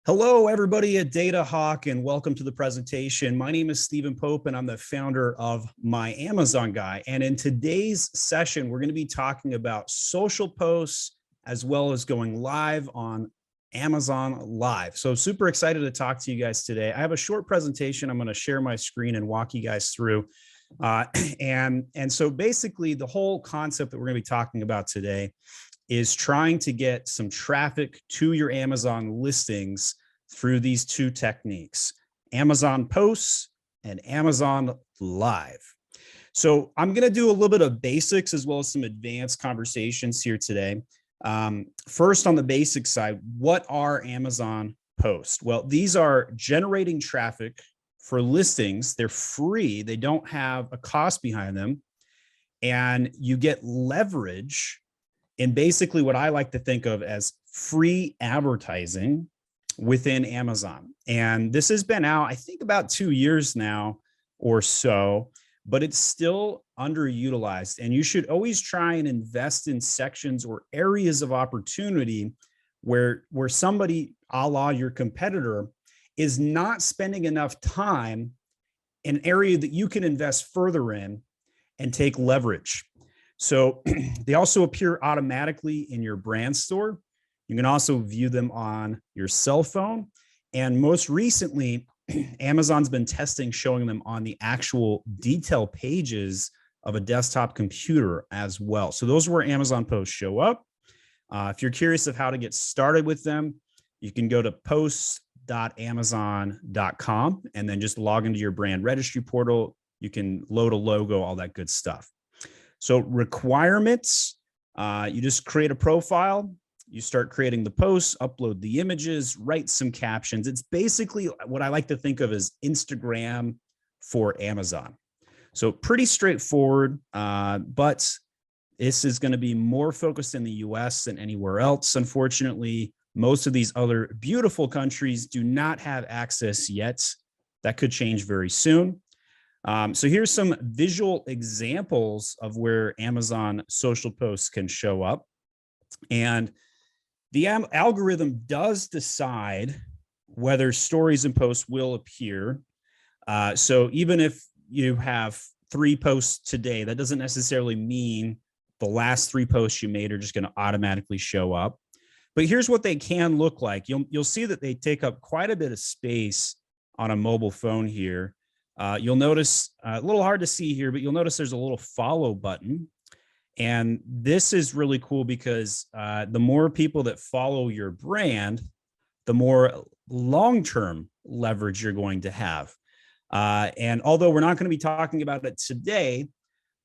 Hello, everybody at Data Hawk, and welcome to the presentation. My name is Stephen Pope, and I'm the founder of My Amazon Guy. And in today's session, we're going to be talking about social posts as well as going live on Amazon Live. So super excited to talk to you guys today. I have a short presentation. I'm going to share my screen and walk you guys through. And so basically, the whole concept that we're going to be talking about today is trying to get some traffic to your Amazon listings through these two techniques, Amazon Posts and Amazon Live. So I'm going to do a little bit of basics as well as some advanced conversations here today. First, on the basic side, what are Amazon Posts? Well, these are generating traffic for listings. They're free. They don't have a cost behind them. And you get leverage in basically what I like to think of as free advertising within Amazon. And this has been out, I think, about 2 years now or so, but it's still underutilized. And you should always try and invest in sections or areas of opportunity where somebody, a la your competitor, is not spending enough time, an area that you can invest further in and take leverage. So they also appear automatically in your brand store. You can also view them on your cell phone. And most recently, Amazon's been testing showing them on the actual detail pages of a desktop computer as well. So those are where Amazon Posts show up. If you're curious of how to get started with them, you can go to posts.amazon.com and then just log into your brand registry portal. You can load a logo, all that good stuff. So requirements, you just create a profile, you start creating the posts, upload the images, write some captions. It's basically what I like to think of as Instagram for Amazon. So pretty straightforward, but this is going to be more focused in the US than anywhere else. Unfortunately, most of these other beautiful countries do not have access yet. That could change very soon. So here's some visual examples of where Amazon social posts can show up. And the algorithm does decide whether stories and posts will appear. So even if you have 3 posts today, that doesn't necessarily mean the last 3 posts you made are just going to automatically show up. But here's what they can look like. You'll see that they take up quite a bit of space on a mobile phone here. You'll notice a little hard to see here, but you'll notice there's a little follow button. And this is really cool because the more people that follow your brand, the more long-term leverage you're going to have. And although we're not going to be talking about it today,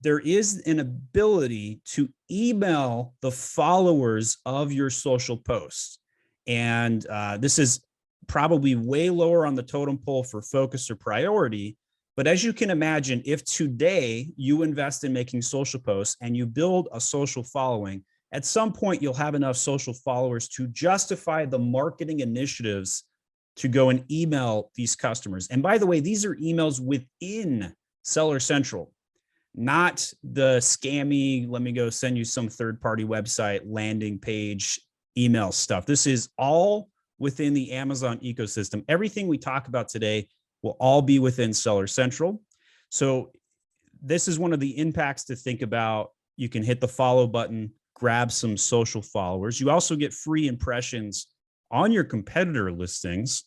there is an ability to email the followers of your social posts. And this is probably way lower on the totem pole for focus or priority. But as you can imagine, if today you invest in making social posts and you build a social following, at some point you'll have enough social followers to justify the marketing initiatives to go and email these customers. And by the way, these are emails within Seller Central, not the scammy, let me go send you some third-party website landing page email stuff. This is all within the Amazon ecosystem. Everything we talk about today will all be within Seller Central. So this is one of the impacts to think about. You can hit the follow button, grab some social followers. You also get free impressions on your competitor listings.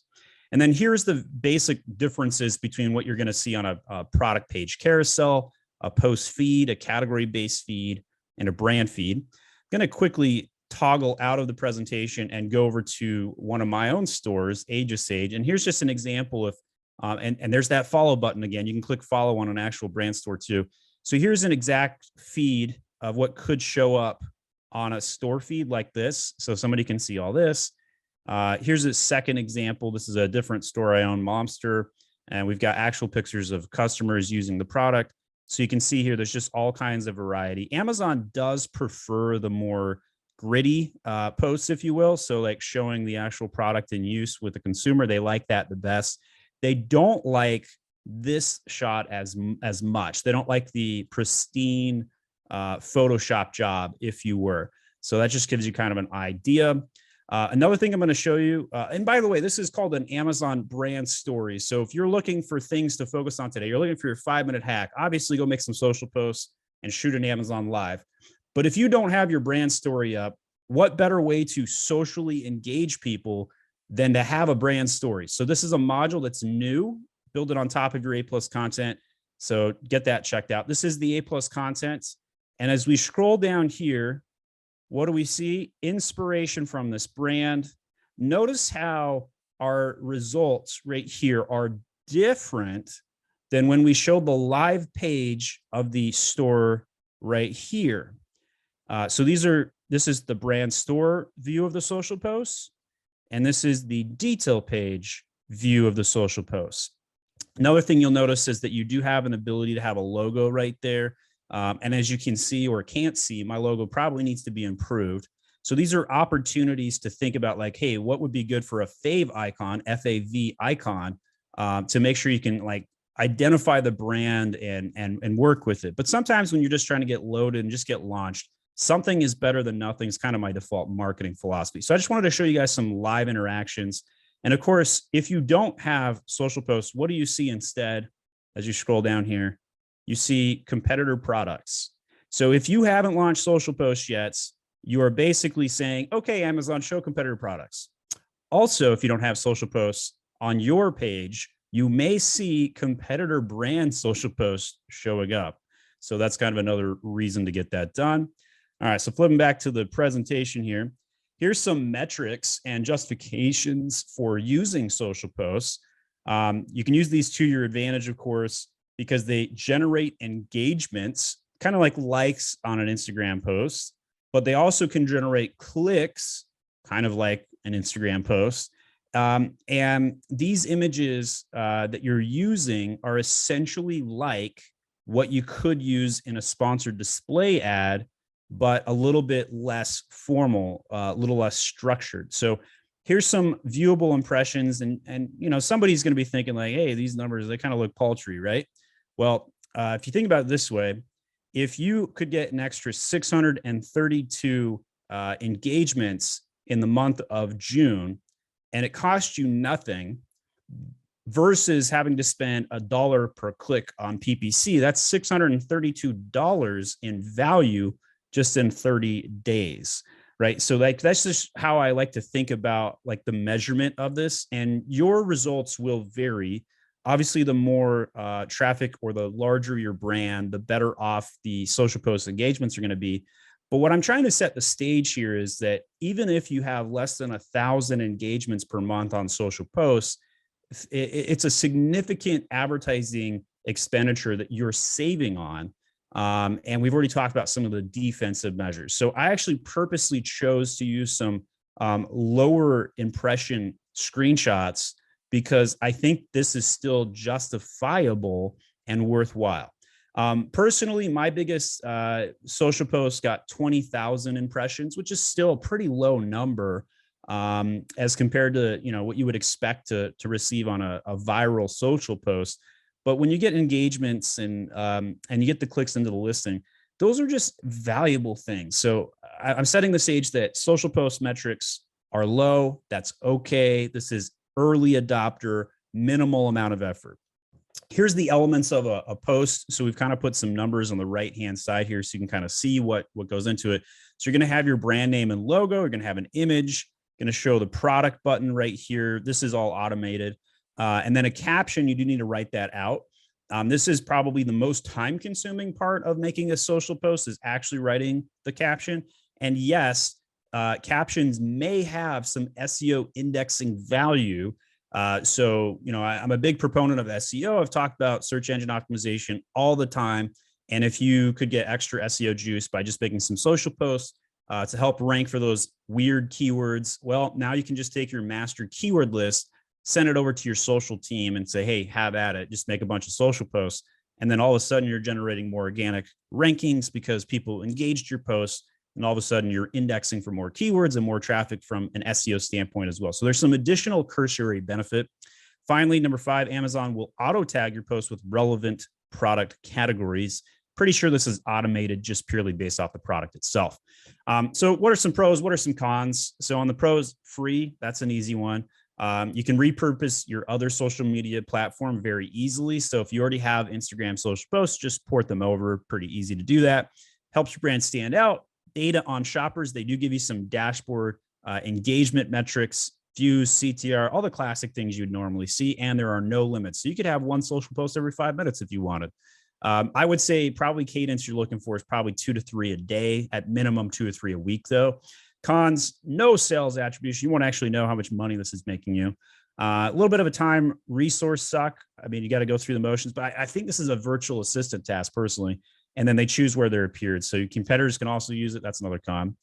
And then here's the basic differences between what you're going to see on a product page carousel, a post feed, a category-based feed, and a brand feed. I'm going to quickly toggle out of the presentation and go over to one of my own stores, Agisage. And here's just an example of and there's that follow button again. You can click follow on an actual brand store too. So here's an exact feed of what could show up on a store feed like this. So somebody can see all this. Here's a second example. This is a different store I own, Momster, and we've got actual pictures of customers using the product. So you can see here, there's just all kinds of variety. Amazon does prefer the more gritty posts, if you will. So like showing the actual product in use with the consumer, they like that the best. They don't like this shot as much. They don't like the pristine Photoshop job, if you were. So that just gives you kind of an idea. Another thing I'm going to show you, and by the way, this is called an Amazon brand story. So if you're looking for things to focus on today, you're looking for your 5-minute hack, obviously go make some social posts and shoot an Amazon live. But if you don't have your brand story up, what better way to socially engage people than to have a brand story? So this is a module that's new, build it on top of your A+ content. So get that checked out. This is the A+ content. And as we scroll down here, what do we see? Inspiration from this brand. Notice how our results right here are different than when we show the live page of the store right here. So this is the brand store view of the social posts, and this is the detail page view of the social posts. Another thing you'll notice is that you do have an ability to have a logo right there. And as you can see or can't see, my logo probably needs to be improved. So these are opportunities to think about like, hey, what would be good for a fave icon, FAV icon, to make sure you can like identify the brand and work with it. But sometimes when you're just trying to get loaded and just get launched, something is better than nothing is kind of my default marketing philosophy. So I just wanted to show you guys some live interactions. And of course, if you don't have social posts, what do you see instead as you scroll down here? You see competitor products. So if you haven't launched social posts yet, you are basically saying, okay, Amazon, show competitor products. Also, if you don't have social posts on your page, you may see competitor brand social posts showing up. So that's kind of another reason to get that done. All right, so flipping back to the presentation here, here's some metrics and justifications for using social posts. You can use these to your advantage, of course, because they generate engagements, kind of like likes on an Instagram post, but they also can generate clicks, kind of like an Instagram post. And these images that you're using are essentially like what you could use in a sponsored display ad, but a little bit less formal, a little less structured. So here's some viewable impressions, and you know, somebody's going to be thinking like, hey, these numbers, they kind of look paltry, right? Well, if you think about it this way, if you could get an extra 632 engagements in the month of June, and it cost you nothing, versus having to spend $1 per click on PPC, that's $632 in value just in 30 days, right? So like, that's just how I like to think about like the measurement of this, and your results will vary. Obviously, the more traffic or the larger your brand, the better off the social post engagements are going to be. But what I'm trying to set the stage here is that even if you have less than 1,000 engagements per month on social posts, it's a significant advertising expenditure that you're saving on. And we've already talked about some of the defensive measures. So I actually purposely chose to use some lower impression screenshots because I think this is still justifiable and worthwhile. Personally, my biggest social post got 20,000 impressions, which is still a pretty low number as compared to, you know, what you would expect to receive on a viral social post. But when you get engagements and you get the clicks into the listing, those are just valuable things. So I'm setting the stage that social post metrics are low. That's okay. This is early adopter, minimal amount of effort. Here's the elements of a post. So we've kind of put some numbers on the right-hand side here so you can kind of see what goes into it. So you're going to have your brand name and logo. You're going to have an image, going to show the product button right here. This is all automated. And then a caption, you do need to write that out. This is probably the most time-consuming part of making a social post, is actually writing the caption. And yes, captions may have some SEO indexing value. So, you know, I'm a big proponent of SEO. I've talked about search engine optimization all the time. And if you could get extra SEO juice by just making some social posts to help rank for those weird keywords, well, now you can just take your master keyword list, send it over to your social team and say, hey, have at it. Just make a bunch of social posts. And then all of a sudden you're generating more organic rankings because people engaged your posts. And all of a sudden you're indexing for more keywords and more traffic from an SEO standpoint as well. So there's some additional cursory benefit. Finally, number 5, Amazon will auto tag your post with relevant product categories. Pretty sure this is automated just purely based off the product itself. So what are some pros? What are some cons? So on the pros, free, that's an easy one. You can repurpose your other social media platform very easily. So if you already have Instagram social posts, just port them over. Pretty easy to do that. Helps your brand stand out. Data on shoppers. They do give you some dashboard engagement metrics, views, CTR, all the classic things you'd normally see. And there are no limits. So you could have one social post every 5 minutes if you wanted. I would say probably cadence you're looking for is probably 2 to 3 a day, at minimum 2 to 3 a week though. Cons, no sales attribution. You won't actually know how much money this is making you. A little bit of a time resource suck. I mean, you got to go through the motions, but I think this is a virtual assistant task personally. And then they choose where they're appeared. So your competitors can also use it. That's another con.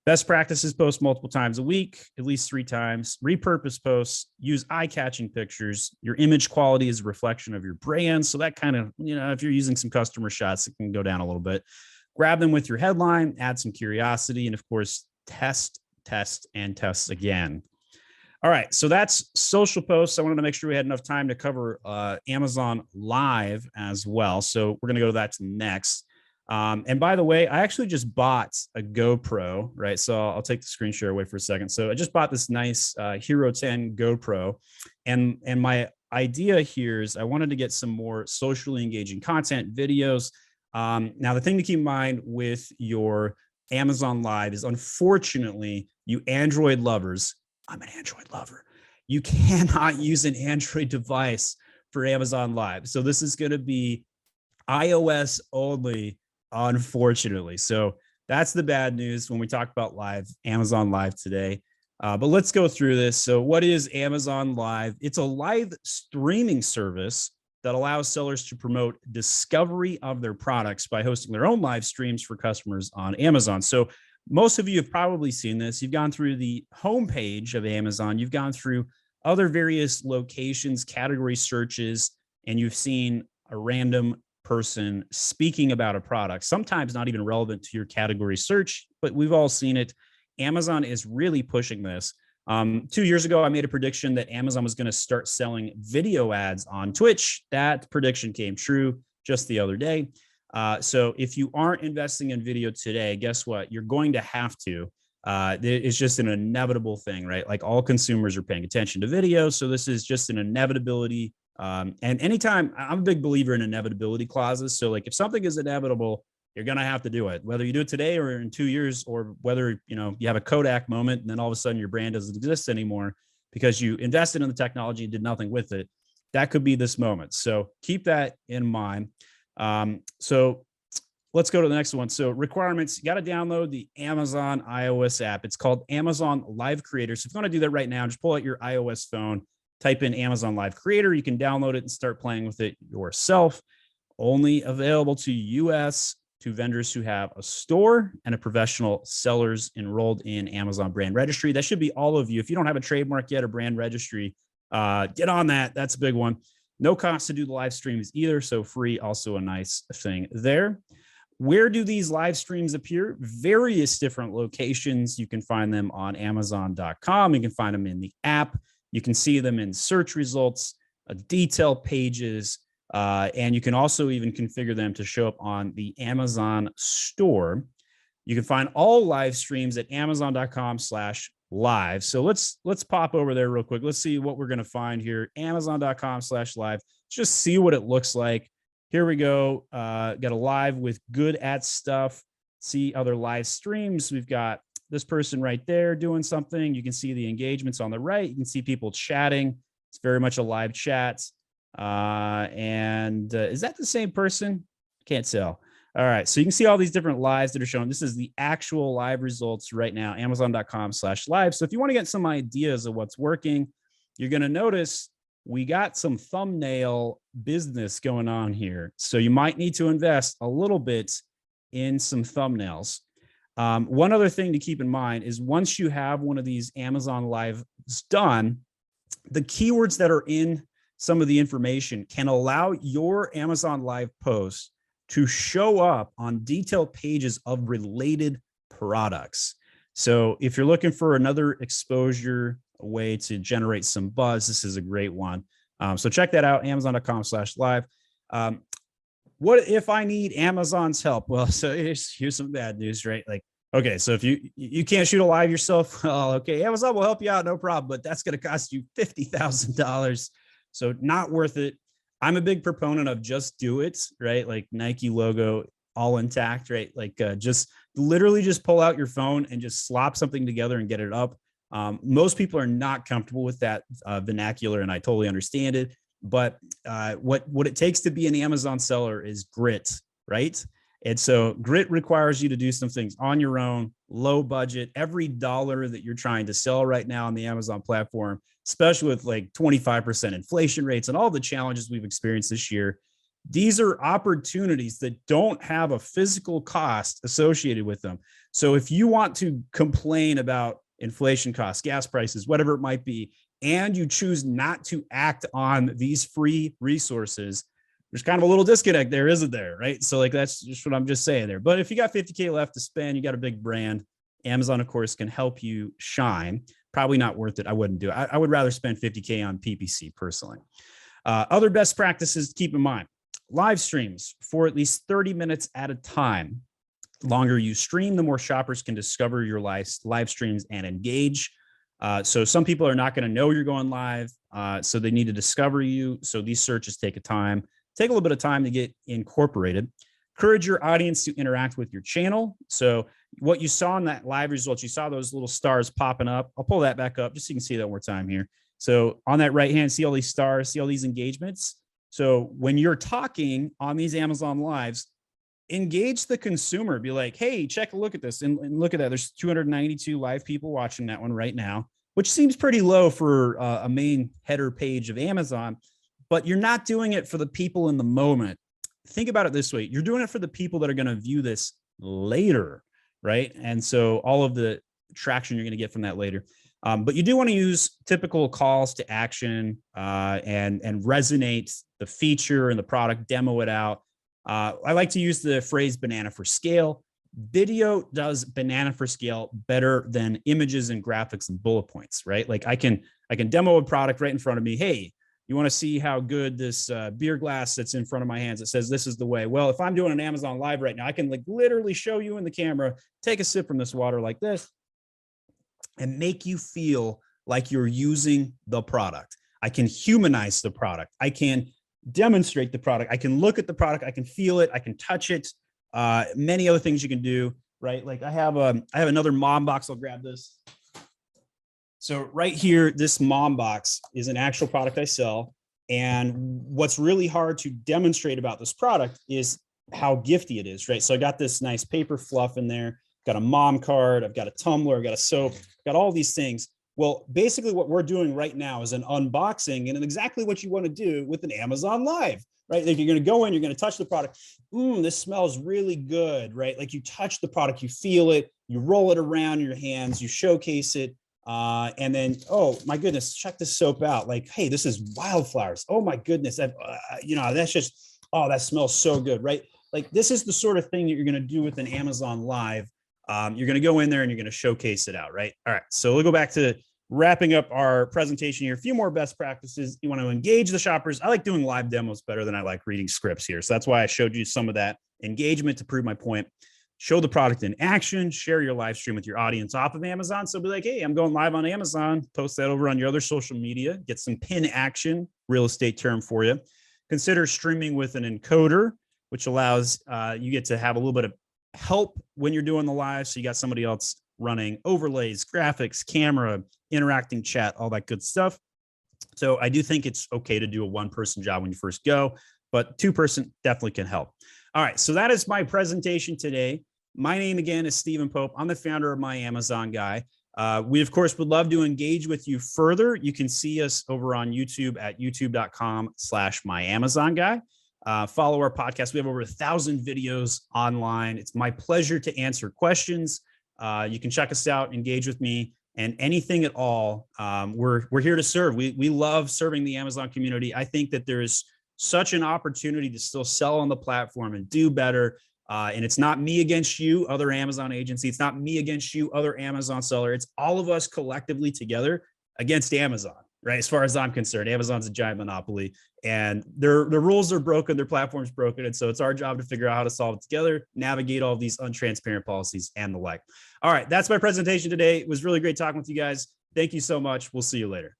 Best practices: post multiple times a week, at least 3 times. Repurpose posts, use eye-catching pictures. Your image quality is a reflection of your brand. So that kind of, if you're using some customer shots, it can go down a little bit. Grab them with your headline, add some curiosity, and of course, test, and test again. All right, so that's social posts. I wanted to make sure we had enough time to cover Amazon Live as well. So we're going to go to that next. And by the way, I actually just bought a GoPro, right? So I'll take the screen share away for a second. So I just bought this nice Hero 10 GoPro, and my idea here is I wanted to get some more socially engaging content, videos. Now, the thing to keep in mind with your Amazon Live is, unfortunately, you Android lovers, I'm an Android lover, you cannot use an Android device for Amazon Live. So this is going to be iOS only, unfortunately. So that's the bad news when we talk about Live, Amazon Live today. But let's go through this. So what is Amazon Live? It's a live streaming service that allows sellers to promote discovery of their products by hosting their own live streams for customers on Amazon. So most of you have probably seen this. You've gone through the homepage of Amazon. You've gone through other various locations, category searches, and you've seen a random person speaking about a product, sometimes not even relevant to your category search, but we've all seen it. Amazon is really pushing this. 2 years ago, I made a prediction that Amazon was going to start selling video ads on Twitch. That prediction came true just the other day. So if you aren't investing in video today, guess what? You're going to have to. It's just an inevitable thing, right? Like, all consumers are paying attention to video. So this is just an inevitability. And anytime, I'm a big believer in inevitability clauses. So like, if something is inevitable, you're going to have to do it, whether you do it today or in 2 years, or whether, you have a Kodak moment and then all of a sudden your brand doesn't exist anymore because you invested in the technology and did nothing with it. That could be this moment. So keep that in mind. So let's go to the next one. So requirements: you got to download the Amazon iOS app. It's called Amazon Live Creator. So if you want to do that right now, just pull out your iOS phone, type in Amazon Live Creator. You can download it and start playing with it yourself. Only available to US, to vendors who have a store and a professional sellers enrolled in Amazon brand registry. That should be all of you. If you don't have a trademark yet or brand registry, get on that. That's a big one. No cost to do the live streams either. So free, also a nice thing there. Where do these live streams appear? Various different locations. You can find them on Amazon.com. You can find them in the app. You can see them in search results, detail pages, and you can also even configure them to show up on the Amazon store. You can find all live streams at Amazon.com/live. So let's pop over there real quick. Let's see what we're going to find here. Amazon.com/live. Let's just see what it looks like. Here we go. Got a live with Good at Stuff. See other live streams. We've got this person right there doing something. You can see the engagements on the right. You can see people chatting. It's very much a live chat. Is that the same person? Can't tell. All right. So you can see all these different lives that are shown. This is the actual live results right now, Amazon.com/live. So if you want to get some ideas of what's working, you're going to notice we got some thumbnail business going on here. So you might need to invest a little bit in some thumbnails. One other thing to keep in mind is, once you have one of these Amazon Lives done, the keywords that are in some of the information can allow your Amazon Live posts to show up on detailed pages of related products. So if you're looking for another exposure, a way to generate some buzz, this is a great one. So check that out, Amazon.com/live. what if I need Amazon's help? Well, so here's some bad news, right? Like, okay, so if you can't shoot a live yourself, well, okay, Amazon will help you out, no problem, but that's going to cost you $50,000. So not worth it. I'm a big proponent of just do it, right? Like Nike logo all intact, right? Like just literally just pull out your phone and just slop something together and get it up. Most people are not comfortable with that vernacular, and I totally understand it. But what it takes to be an Amazon seller is grit, right? And so grit requires you to do some things on your own, low budget. Every dollar that you're trying to sell right now on the Amazon platform, especially with like 25% inflation rates and all the challenges we've experienced this year, these are opportunities that don't have a physical cost associated with them. So if you want to complain about inflation costs, gas prices, whatever it might be, and you choose not to act on these free resources, there's kind of a little disconnect there, isn't there? Right. So like, that's just what I'm just saying there. But if you got 50K left to spend, you got a big brand, Amazon, of course, can help you shine. Probably not worth it. I wouldn't do it. I would rather spend 50K on PPC personally. Other best practices to keep in mind: live streams for at least 30 minutes at a time. The longer you stream, the more shoppers can discover your live streams and engage. So some people are not going to know you're going live, so they need to discover you. So these searches take a little bit of time to get incorporated. Encourage your audience to interact with your channel. So what you saw in that live results, you saw those little stars popping up. I'll pull that back up just so you can see that one more time here. So on that right hand, see all these stars, see all these engagements. So when you're talking on these Amazon lives, engage the consumer. Be like, hey, check a look at this, and look at that. There's 292 live people watching that one right now, which seems pretty low for a main header page of Amazon, but you're not doing it for the people in the moment. Think about it this way: you're doing it for the people that are going to view this later, right? And so all of the traction you're going to get from that later. But you do want to use typical calls to action and resonate the feature and the product, demo it out. I like to use the phrase banana for scale. Video does banana for scale better than images and graphics and bullet points, right? Like I can demo a product right in front of me. Hey, you want to see how good this beer glass that's in front of my hands? It says this is the way. Well, if I'm doing an Amazon live right now, I can like literally show you in the camera, take a sip from this water like this, and make you feel like you're using the product. I can humanize the product. I can demonstrate the product. I can look at the product. I can feel it. I can touch it. Many other things you can do, right? Like I have another mom box. I'll grab this. So right here, this mom box is an actual product I sell. And what's really hard to demonstrate about this product is how gifty it is, right? So I got this nice paper fluff in there, got a mom card, I've got a tumbler, I've got a soap, got all these things. Well, basically what we're doing right now is an unboxing, and exactly what you want to do with an Amazon Live, right? Like you're going to go in, you're going to touch the product. This smells really good, right? Like you touch the product, you feel it, you roll it around in your hands, you showcase it. And then, oh my goodness, check this soap out. Like, hey, this is wildflowers. Oh my goodness. That's just, oh, that smells so good, right? Like this is the sort of thing that you're going to do with an Amazon Live. You're going to go in there and you're going to showcase it out, right? All right. So we'll go back to wrapping up our presentation here. A few more best practices. You want to engage the shoppers. I like doing live demos better than I like reading scripts here. So that's why I showed you some of that engagement to prove my point. Show the product in action, share your live stream with your audience off of Amazon. So be like, hey, I'm going live on Amazon. Post that over on your other social media. Get some pin action, real estate term for you. Consider streaming with an encoder, which allows you get to have a little bit of help when you're doing the live. So you got somebody else running overlays, graphics, camera, interacting chat, all that good stuff. So I do think it's okay to do a one-person job when you first go, but two-person definitely can help. All right, so that is my presentation today. My name again is Stephen Pope. I'm the founder of My Amazon Guy. We, of course, would love to engage with you further. You can see us over on YouTube at youtube.com/myamazonguy. Follow our podcast. We have over 1,000 videos online. It's my pleasure to answer questions. You can check us out, engage with me, and anything at all. We're here to serve. We love serving the Amazon community. I think that there is such an opportunity to still sell on the platform and do better. And it's not me against you, other Amazon agency. It's not me against you, other Amazon seller. It's all of us collectively together against Amazon, right? As far as I'm concerned, Amazon's a giant monopoly, and their rules are broken, their platform's broken, and so it's our job to figure out how to solve it together, navigate all these untransparent policies and the like. All right, that's my presentation today. It was really great talking with you guys. Thank you so much. We'll see you later.